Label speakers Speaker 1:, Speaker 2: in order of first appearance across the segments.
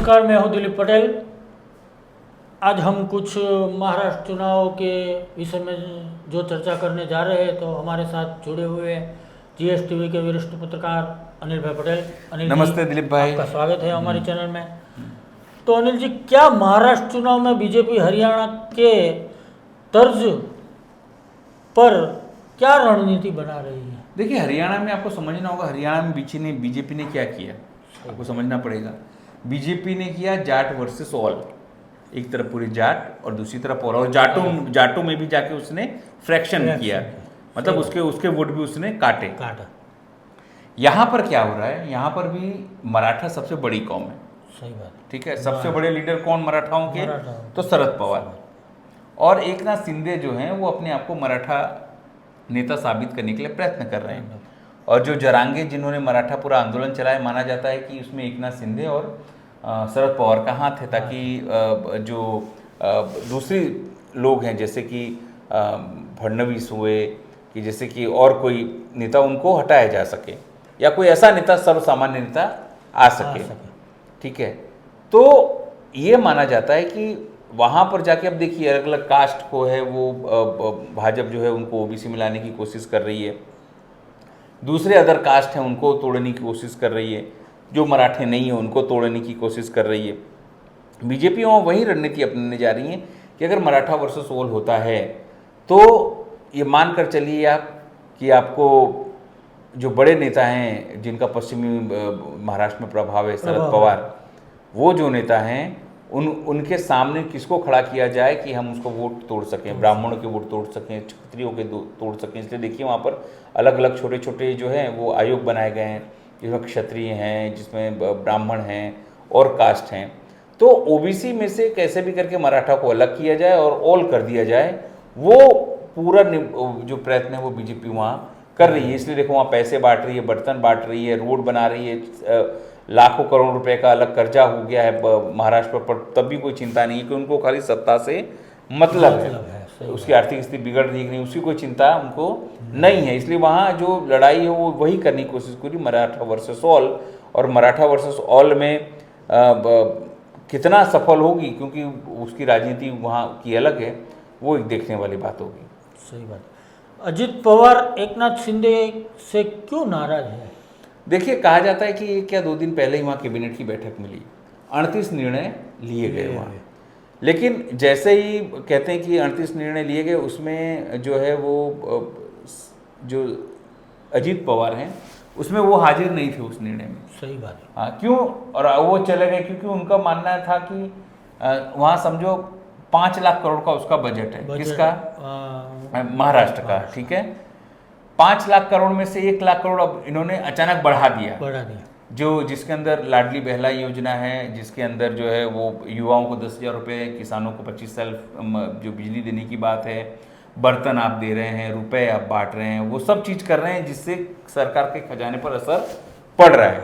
Speaker 1: नमस्कार, मैं हूं दिलीप पटेल। आज हम कुछ महाराष्ट्र चुनाव के विषय में जो चर्चा करने जा रहे हैं, तो हमारे साथ जुड़े हुए GSTV के वरिष्ठ पत्रकार अनिल भाई पटेल। अनिल
Speaker 2: नमस्ते
Speaker 1: जी,
Speaker 2: दिलीप भाई,
Speaker 1: आपका स्वागत है हमारे चैनल में। तो अनिल जी, क्या महाराष्ट्र चुनाव में बीजेपी हरियाणा के तर्ज पर क्या रणनीति बना रही है?
Speaker 2: देखिए हरियाणा में आपको समझना होगा, हरियाणा में बीजेपी ने क्या किया, आपको समझना पड़ेगा। बीजेपी ने किया जाट वर्सेस ऑल, एक तरफ पूरी जाट और दूसरी तरफ ऑल, और जाटों में भी जाके उसने फ्रैक्शन किया, मतलब उसके वोट भी उसने काटे। यहाँ पर क्या हो रहा है, यहाँ पर भी मराठा सबसे बड़ी कौम है।
Speaker 1: सही बात,
Speaker 2: ठीक है। सबसे बड़े लीडर कौन मराठाओं के? तो शरद पवार और एकनाथ शिंदे जो हैं वो अपने आप को मराठा नेता साबित करने के लिए प्रयत्न कर रहे हैं। और जो जरांगे जिन्होंने मराठा पूरा आंदोलन चलाया, माना जाता है कि उसमें एकनाथ शिंदे और शरद पवार का हाथ है, ताकि जो दूसरी लोग हैं जैसे कि फडणवीस हुए, कि जैसे कि और कोई नेता, उनको हटाया जा सके या कोई ऐसा नेता, सर्वसामान्य नेता आ सके। ठीक है। तो ये माना जाता है कि वहाँ पर जाके अब देखिए अलग अलग कास्ट को है वो भाजपा जो है उनको ओबीसी में लाने की कोशिश कर रही है, दूसरे अदर कास्ट हैं उनको तोड़ने की कोशिश कर रही है, जो मराठे नहीं है उनको तोड़ने की कोशिश कर रही है। बीजेपी वहाँ वही रणनीति अपनाने जा रही है कि अगर मराठा वर्सेस ऑल होता है तो ये मान कर चलिए आप कि आपको जो बड़े नेता हैं जिनका पश्चिमी महाराष्ट्र में प्रभाव है, शरद पवार, वो जो नेता हैं उनके सामने किसको खड़ा किया जाए कि हम उसको वोट तोड़ सकें, ब्राह्मणों के वोट तोड़ सकें, क्षत्रियों के तोड़ सकें। इसलिए देखिए वहाँ पर अलग अलग छोटे छोटे जो हैं वो आयोग बनाए गए हैं, जिसमें क्षत्रिय हैं, जिसमें ब्राह्मण हैं और कास्ट हैं। तो ओबीसी में से कैसे भी करके मराठा को अलग किया जाए और ऑल कर दिया जाए, वो पूरा जो प्रयत्न है वो बीजेपी वहाँ कर रही है। इसलिए देखो वहाँ पैसे बांट रही है, बर्तन बांट रही है, रोड बना रही है, लाखों करोड़ रुपए का अलग कर्जा हो गया है महाराष्ट्र पर, तब भी कोई चिंता नहीं है कि उनको खाली सत्ता से मतलब है। उसकी आर्थिक स्थिति बिगड़ रही है नहीं, उसकी कोई चिंता उनको नहीं है। इसलिए वहाँ जो लड़ाई है वो वही करने की कोशिश करी, मराठा वर्सेस ऑल। और मराठा वर्सेस ऑल में कितना सफल होगी, क्योंकि उसकी राजनीति वहाँ की अलग है, वो एक देखने वाली बात होगी।
Speaker 1: सही बात। अजित पवार एकनाथ शिंदे से क्यों नाराज है?
Speaker 2: देखिए कहा जाता है कि क्या 2 दिन पहले ही वहाँ कैबिनेट की बैठक मिली, 38 निर्णय लिए गए वहाँ। लेकिन जैसे ही कहते हैं कि 38 निर्णय लिए गए, उसमें जो है वो जो अजीत पवार हैं उसमें वो हाजिर नहीं थे उस निर्णय में।
Speaker 1: सही बात है।
Speaker 2: हाँ, क्यों? और वो चले गए क्योंकि उनका मानना था कि वहाँ समझो 5 लाख करोड़ का उसका बजट है। किसका? महाराष्ट्र का। ठीक है। 5 लाख करोड़ में से 1 लाख करोड़ अब इन्होंने अचानक बढ़ा दिया, जो जिसके अंदर लाडली बहला योजना है, जिसके अंदर जो है वो युवाओं को 10,000 रुपये, किसानों को 25 साल जो बिजली देने की बात है, बर्तन आप दे रहे हैं, रुपए आप बांट रहे हैं, वो सब चीज़ कर रहे हैं जिससे सरकार के खजाने पर असर पड़ रहा है।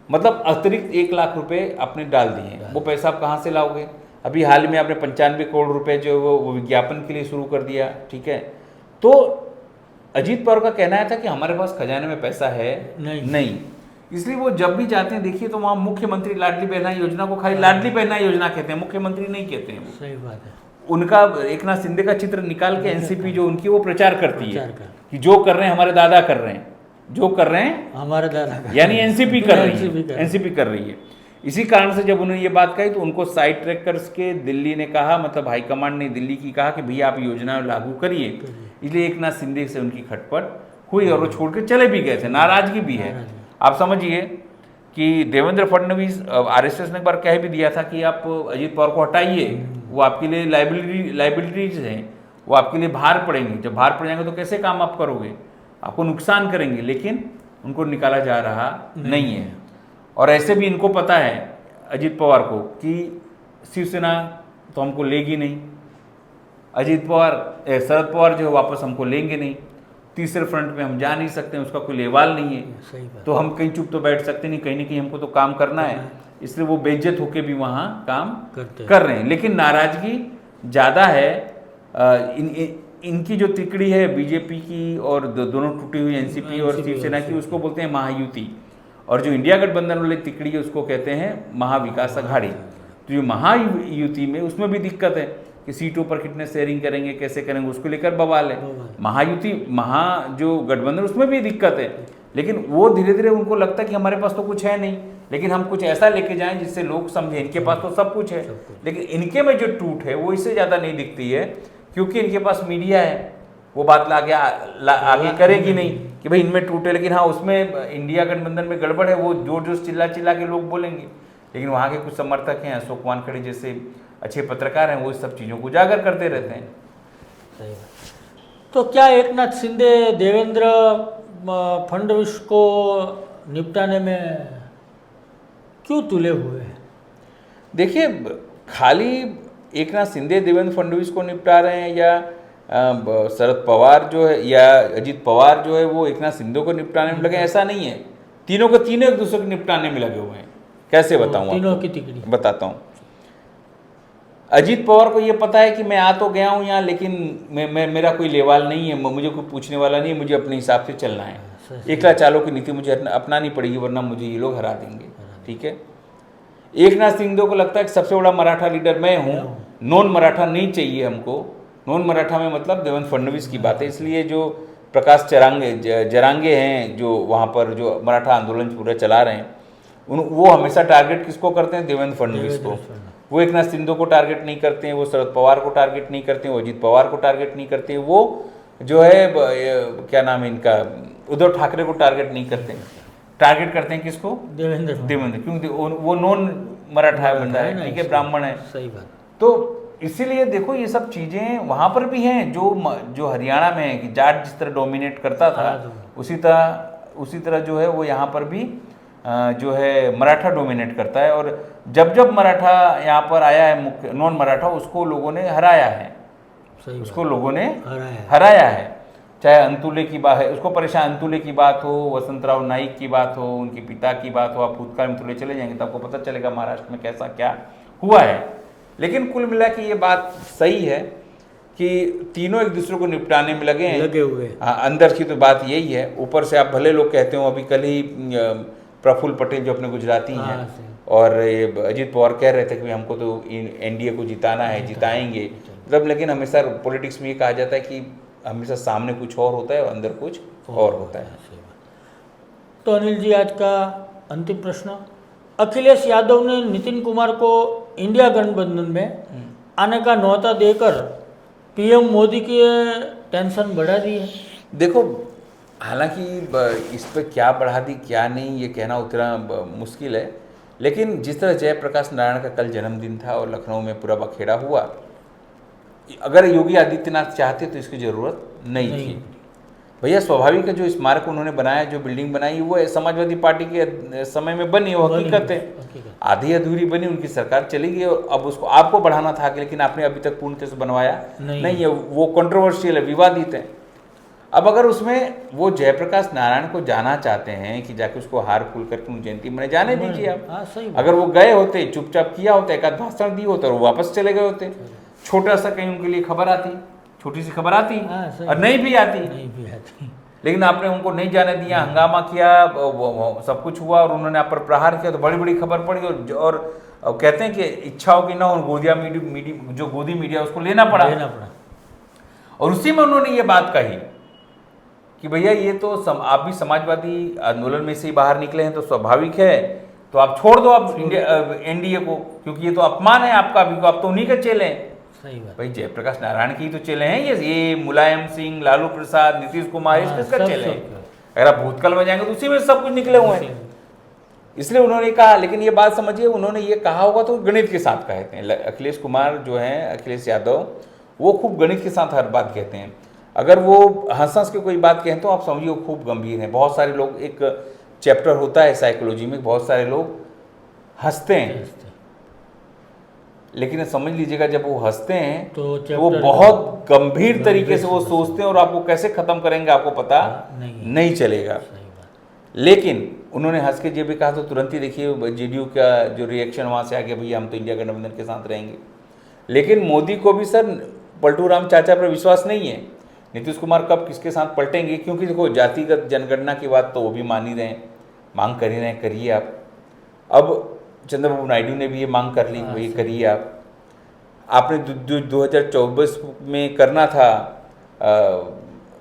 Speaker 2: मतलब अतिरिक्त 1 लाख रुपये आपने डाल दिए, वो पैसा आप कहाँ से लाओगे? अभी हाल में आपने 95 करोड़ रुपये जो वो विज्ञापन के लिए शुरू कर दिया। ठीक है। तो अजीत पवार का कहना था कि हमारे पास खजाने में पैसा है नहीं। इसलिए वो जब भी जाते हैं देखिए तो वहाँ मुख्यमंत्री लाडली बहना योजना को खाली लाडली बहना योजना कहते हैं, मुख्यमंत्री नहीं कहते हैं।
Speaker 1: सही बात है।
Speaker 2: उनका एकनाथ शिंदे का चित्र निकाल के एनसीपी जो उनकी वो प्रचार करती है कि जो कर रहे हैं हमारे दादा कर रहे हैं, जो कर रहे हैं
Speaker 1: हमारे दादा,
Speaker 2: यानी एनसीपी कर रही है। इसी कारण से जब उन्होंने ये बात कही तो उनको साइड ट्रैक करके दिल्ली ने कहा, मतलब हाईकमांड ने दिल्ली की कहा कि भैया आप योजना लागू करिए। इसलिए एकनाथ शिंदे से उनकी खटपट हुई और वो छोड़ के चले भी गए थे, नाराजगी भी है। आप समझिए कि देवेंद्र फडणवीस, आरएसएस ने एक बार कह भी दिया था कि आप अजीत पवार को हटाइए, वो आपके लिए लाइबिलिटीज हैं, वो आपके लिए भार पड़ेंगे, जब भार पड़ जाएंगे तो कैसे काम आप करोगे, आपको नुकसान करेंगे। लेकिन उनको निकाला जा रहा नहीं है। और ऐसे भी इनको पता है अजीत पवार को कि शिवसेना तो हमको लेगी नहीं, अजीत पवार शरद पवार जो है वापस हमको लेंगे नहीं, तीसरे फ्रंट में हम जा नहीं सकते, उसका कोई लेवाल नहीं है, तो हम कहीं चुप तो बैठ सकते नहीं, कहीं ना कहीं हमको तो काम करना है। इसलिए वो बेइज्जत होके भी वहाँ काम कर रहे हैं। लेकिन नाराजगी ज़्यादा है। इनकी जो तिकड़ी है बीजेपी की और दोनों टूटी हुई एनसीपी और शिवसेना की, उसको बोलते हैं महायुति। और जो इंडिया गठबंधन वाली तिकड़ी है उसको कहते हैं महाविकास अघाड़ी। तो जो महायुति में उसमें भी दिक्कत है कि सीटों पर कितने शेयरिंग करेंगे, कैसे करेंगे, उसको लेकर बवाल है। महायुति जो गठबंधन उसमें भी दिक्कत है, लेकिन वो धीरे धीरे उनको लगता है कि हमारे पास तो कुछ है नहीं, लेकिन हम कुछ ऐसा लेके जाएं जिससे लोग समझें इनके पास तो सब कुछ है। लेकिन इनके में जो टूट है वो इससे ज़्यादा नहीं दिखती है, क्योंकि इनके पास मीडिया है, वो बात आगे करेगी नहीं कि भाई इनमें टूट है। लेकिन हाँ, उसमें इंडिया गठबंधन में गड़बड़ है, वो जोर जोर चिल्ला चिल्ला के लोग बोलेंगे। लेकिन वहाँ के कुछ समर्थक हैं, अशोक वानखेड़े जैसे अच्छे पत्रकार हैं, वो इस सब चीज़ों को उजागर करते रहते हैं।
Speaker 1: सही बात। तो क्या एकनाथ शिंदे देवेंद्र फडणवीस को निपटाने में क्यों तुले हुए हैं?
Speaker 2: देखिए, खाली एकनाथ शिंदे देवेंद्र फडणवीस को निपटा रहे हैं या शरद पवार जो है या अजीत पवार जो है वो एकनाथ शिंदे को निपटाने में लगे, ऐसा नहीं है। तीनों के तीनों एक दूसरे को निपटाने में लगे हुए हैं। कैसे बताऊं?
Speaker 1: तीनों की तिकड़ी
Speaker 2: बताता हूं। अजीत पवार को ये पता है कि मैं आ तो गया हूं यहाँ, लेकिन मेरा कोई लेवाल नहीं है, मुझे कोई पूछने वाला नहीं है, मुझे अपने हिसाब से चलना है। एकला चालों की नीति मुझे अपनानी पड़ेगी, वरना मुझे ये लोग हरा देंगे। ठीक है। एकनाथ शिंदे को लगता है कि सबसे बड़ा मराठा लीडर मैं हूँ, नॉन मराठा नहीं चाहिए हमको। नॉन मराठा में मतलब देवेंद्र फडणवीस की बात है। इसलिए जो प्रकाश जरांगे हैं, जो वहाँ पर जो मराठा आंदोलन पूरा चला रहे हैं, वो हमेशा टारगेट किसको करते हैं? देवेंद्र फडणवीस को। वो एकनाथ शिंदे को टारगेट नहीं करते हैं, वो शरद पवार को टारगेट नहीं करते हैं, वो अजीत पवार को टारगेट नहीं करते हैं, वो जो है क्या नाम है इनका, उद्धव ठाकरे को टारगेट नहीं करते हैं। टारगेट करते हैं किसको? देवेंद्र, क्योंकि वो नॉन मराठा बंदा है, ठीक है, ब्राह्मण है।
Speaker 1: सही बात।
Speaker 2: तो इसीलिए देखो ये सब चीज़ें वहाँ पर भी हैं, जो हरियाणा में है कि जाट जिस तरह डोमिनेट करता था, उसी तरह जो है वो यहाँ पर भी जो है मराठा डोमिनेट करता है। और जब मराठा यहाँ पर आया है, मुख्य नॉन मराठा, उसको लोगों ने हराया है, उसको लोगों ने हराया है। चाहे अंतुले की बात है, उसको परेशान अंतुले की बात हो, वसंतराव नाईक की बात हो, उनके पिता की बात हो, आप भूतकाल में थोड़े चले जाएंगे तो आपको पता चलेगा महाराष्ट्र में कैसा क्या हुआ है। लेकिन कुल मिला के ये बात सही है कि तीनों एक दूसरे को निपटाने में लगे
Speaker 1: हुए।
Speaker 2: हाँ, अंदर की तो बात यही है। ऊपर से आप भले लोग कहते हो, अभी कल ही प्रफुल्ल पटेल जो अपने गुजराती हैं और ये अजीत पवार कह रहे थे कि हमको तो एनडीए को जिताना है, जिताएंगे मतलब। लेकिन हमेशा पॉलिटिक्स में ये कहा जाता है कि हमेशा सामने कुछ और होता है और अंदर कुछ और होता है।
Speaker 1: तो अनिल जी, आज का अंतिम प्रश्न, अखिलेश यादव ने नितिन कुमार को इंडिया गठबंधन में आने का न्योता देकर पीएम मोदी की टेंशन बढ़ा दी है।
Speaker 2: देखो, हालांकि इस पर क्या बढ़ा दी क्या नहीं ये कहना उतना मुश्किल है, लेकिन जिस तरह जयप्रकाश नारायण का कल जन्मदिन था और लखनऊ में पूरा बखेड़ा हुआ, अगर योगी आदित्यनाथ चाहते तो इसकी ज़रूरत नहीं थी। भैया, स्वाभाविक है, जो स्मारक उन्होंने बनाया, जो बिल्डिंग बनाई, वो समाजवादी पार्टी के समय में बनी, वो हकीकत है। आधी अधूरी बनी, उनकी सरकार चली गई और अब उसको आपको बढ़ाना था, लेकिन आपने अभी तक पूर्णतः से बनवाया नहीं है। वो कंट्रोवर्शियल है, विवादित है। अब अगर उसमें वो जयप्रकाश नारायण को जाना चाहते हैं कि जाके उसको हार फूल करके उन जयंती मनाए, जाने दीजिए आप। अगर वो गए होते, चुपचाप किया होता, एक आध भाषण दिए होते और वो वापस चले गए होते, छोटा सा कहीं उनके लिए खबर आती, छोटी सी खबर आती और नहीं भी आती। लेकिन आपने उनको नहीं जाने दिया, हंगामा किया, सब कुछ हुआ और उन्होंने आप पर प्रहार किया, तो बड़ी बड़ी खबर पड़ी। और कहते हैं कि इच्छाओं की ना गोदिया मीडिया, जो गोदी मीडिया, उसको लेना पड़ा। और उसी में उन्होंने ये बात कही कि भैया ये तो आप भी समाजवादी आंदोलन में से ही बाहर निकले हैं, तो स्वाभाविक है, तो आप छोड़ दो आप एनडीए को, क्योंकि ये तो अपमान है आपका भी, आप तो उन्हीं के चेले हैं।
Speaker 1: सही बात।
Speaker 2: भाई, जयप्रकाश नारायण की तो चेले हैं ये मुलायम सिंह, लालू प्रसाद, नीतीश कुमार, किसका चेले हैं? अगर आप भूतकाल में जाएंगे तो उसी में सब कुछ निकले हुए हैं। इसलिए उन्होंने कहा, लेकिन ये बात समझिए, उन्होंने ये कहा होगा तो गणित के साथ कहते हैं। अखिलेश कुमार जो हैं, अखिलेश यादव, वो खूब गणित के साथ हर बात कहते हैं। अगर वो हंस के कोई बात कहें तो आप समझिए वो खूब गंभीर हैं। बहुत सारे लोग, एक चैप्टर होता है साइकोलॉजी में, बहुत सारे लोग हंसते हैं, लेकिन समझ लीजिएगा जब वो हंसते हैं तो वो बहुत गंभीर तरीके से वो सोचते हैं और आपको कैसे खत्म करेंगे आपको पता नहीं चलेगा। लेकिन उन्होंने हंस के जब भी कहा तो तुरंत ही देखिए जेडीयू का जो रिएक्शन वहाँ से आ गया, भैया हम तो इंडिया गठबंधन के साथ रहेंगे। लेकिन मोदी को भी सर पलटू राम चाचा पर विश्वास नहीं है। नीतीश कुमार कब किसके साथ पलटेंगे, क्योंकि देखो जातिगत जनगणना की बात तो वो भी मान ही रहे हैं, मांग कर ही रहे हैं, करिए आप। अब चंद्रबाबू नायडू ने भी ये मांग कर ली, वही करिए आप। आपने 2024 में करना था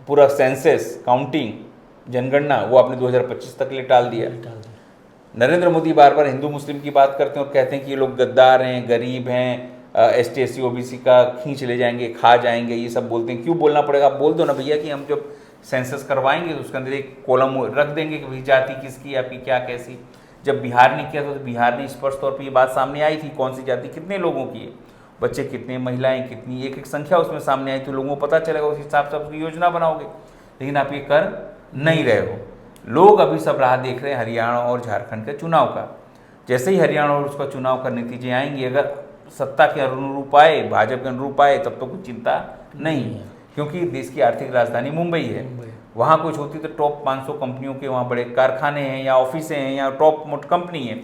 Speaker 2: पूरा सेंसस काउंटिंग जनगणना, वो आपने 2025 तक ले टाल दिया। नरेंद्र मोदी बार बार हिंदू मुस्लिम की बात करते हैं और कहते हैं कि ये लोग गद्दार हैं, गरीब हैं, ST SC OBC का खींच ले जाएंगे, खा जाएंगे, ये सब बोलते हैं। क्यों बोलना पड़ेगा? आप बोल दो ना भैया कि हम जब सेंसस करवाएंगे तो उसके अंदर एक कॉलम रख देंगे कि भाई जाति किसकी, आपकी क्या कैसी। जब बिहार ने किया था तो बिहार ने स्पष्ट तौर पर ये बात सामने आई थी, कौन सी जाति कितने लोगों की है, बच्चे कितने, महिलाएं कितनी, एक एक संख्या उसमें सामने आई, तो लोगों को पता चलेगा, उस हिसाब से आप योजना बनाओगे। लेकिन आप ये कर नहीं रहे हो। लोग अभी सब राह देख रहे हैं हरियाणा और झारखंड के चुनाव का। जैसे ही हरियाणा और उसका चुनाव का नतीजे आएंगे, अगर सत्ता के अनुरूप आए, भाजपा के अनुरूप आए, तब तो कुछ चिंता नहीं है, क्योंकि देश की आर्थिक राजधानी मुंबई है। वहाँ कुछ होती तो टॉप 500 कंपनियों के वहाँ बड़े कारखाने हैं या ऑफिसें हैं या टॉप मोट कंपनी है,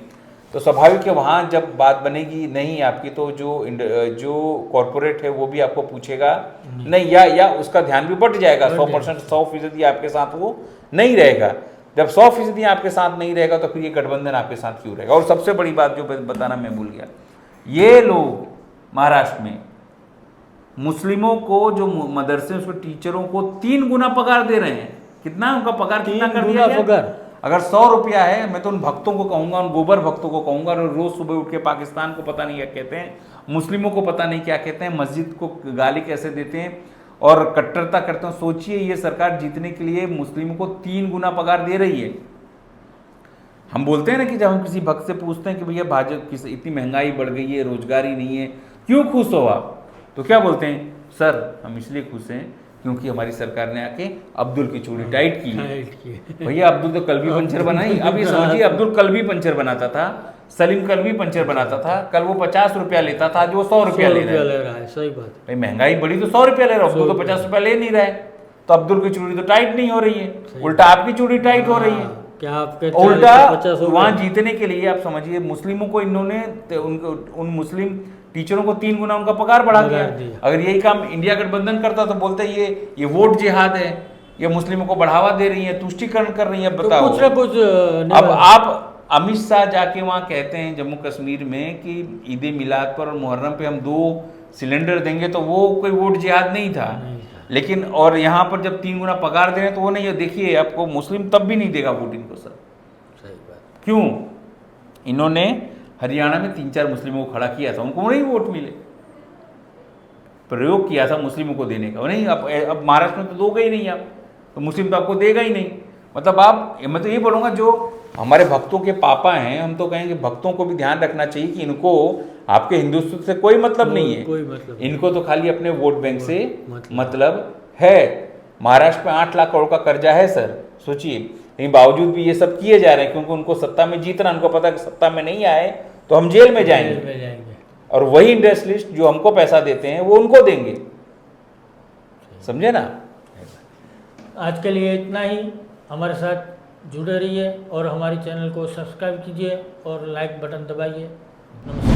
Speaker 2: तो स्वाभाविक है वहाँ जब बात बनेगी नहीं आपकी, तो जो कॉरपोरेट है वो भी आपको पूछेगा नहीं, या उसका ध्यान भी बट जाएगा। 100% 100% आपके साथ वो नहीं रहेगा। जब 100% आपके साथ नहीं रहेगा तो फिर ये गठबंधन आपके साथ क्यों रहेगा? और सबसे बड़ी बात जो बताना मैं भूल गया, ये लोग महाराष्ट्र में मुस्लिमों को जो मदरसे उसके टीचरों को 3 गुना पगार दे रहे हैं। कितना उनका पगार कितना कर दिया गया? अगर 100 रुपया है, मैं तो उन भक्तों को कहूंगा, उन गोबर भक्तों को कहूंगा, रोज सुबह उठ के पाकिस्तान को पता नहीं क्या कहते हैं, मुस्लिमों को पता नहीं क्या कहते हैं, मस्जिद को गाली कैसे देते हैं और कट्टरता करते हैं। सोचिए ये सरकार जीतने के लिए मुस्लिमों को 3 गुना पगार दे रही है। हम बोलते हैं ना कि जब हम किसी भक्त से पूछते हैं कि भैया भाजपा किस इतनी महंगाई बढ़ गई है, रोजगार ही नहीं है, क्यों खुश हो आप? तो क्या बोलते हैं? सर हम इसलिए खुश हैं क्योंकि हमारी सरकार ने आके अब्दुल की चूड़ी टाइट की है। भैया अब्दुल तो कल भी पंचर बनाई। अब ये समझिए, अब्दुल कल भी पंचर बनाता था, सलीम कल भी पंचर बनाता था। कल वो 50 रुपया लेता था, आज वो 100 रुपया ले रहा है। सही बात भाई, महंगाई बढ़ी तो 100 रुपया ले रहा है, अब्दुल तो 50 रुपया ले नहीं रहा है। तो अब्दुल की चूड़ी तो टाइट नहीं हो रही है, उल्टा आपकी चूड़ी टाइट हो रही है। क्या आपके उल्टा वहां जीतने के लिए आप समझिए मुस्लिमों को इन्होंने उन मुस्लिम टीचरों को 3 गुना उनका पगार बढ़ा दिया। अगर यही काम इंडिया गठबंधन करता तो बोलते ये वोट जिहाद है, ये मुस्लिमों को बढ़ावा दे रही है, तुष्टीकरण कर रही है। बताओ कुछ ना कुछ। अब आप अमित शाह जाके वहाँ कहते हैं जम्मू कश्मीर में कि ईद मिलाद पर और मुहर्रम पे हम 2 सिलेंडर देंगे, तो वो कोई वोट जिहाद नहीं था। लेकिन और यहाँ पर जब 3 गुना पगार दे रहे हैं तो वो नहीं है। देखिए आपको मुस्लिम तब भी नहीं देगा वोट इनको सर। सही बात। क्यों? इन्होंने हरियाणा में 3-4 मुस्लिमों को खड़ा किया था, उनको नहीं वोट मिले। प्रयोग किया था मुस्लिमों को देने का, नहीं अब महाराष्ट्र में तो दोगे ही नहीं आप, तो मुस्लिम तो आपको देगा ही नहीं। मतलब आप, मैं तो ये बोलूँगा जो हमारे भक्तों के पापा हैं, हम तो कहेंगे भक्तों को भी ध्यान रखना चाहिए कि इनको आपके हिंदुत्व से कोई मतलब नहीं है, कोई मतलब इनको तो खाली अपने वोट बैंक से मतलब है। महाराष्ट्र में 8 लाख करोड़ का कर्जा है सर, सोचिए। लेकिन बावजूद भी ये सब किए जा रहे हैं क्योंकि उनको सत्ता में जीतना, उनको पता है कि सत्ता में नहीं आए तो हम जेल में जाएंगे, और वही इंडस्ट्रियलिस्ट जो हमको पैसा देते हैं वो उनको देंगे। समझे ना? आज के लिए इतना ही। हमारे साथ जुड़े रहिए और हमारे चैनल को सब्सक्राइब कीजिए और लाइक बटन दबाइए। नमस्कार।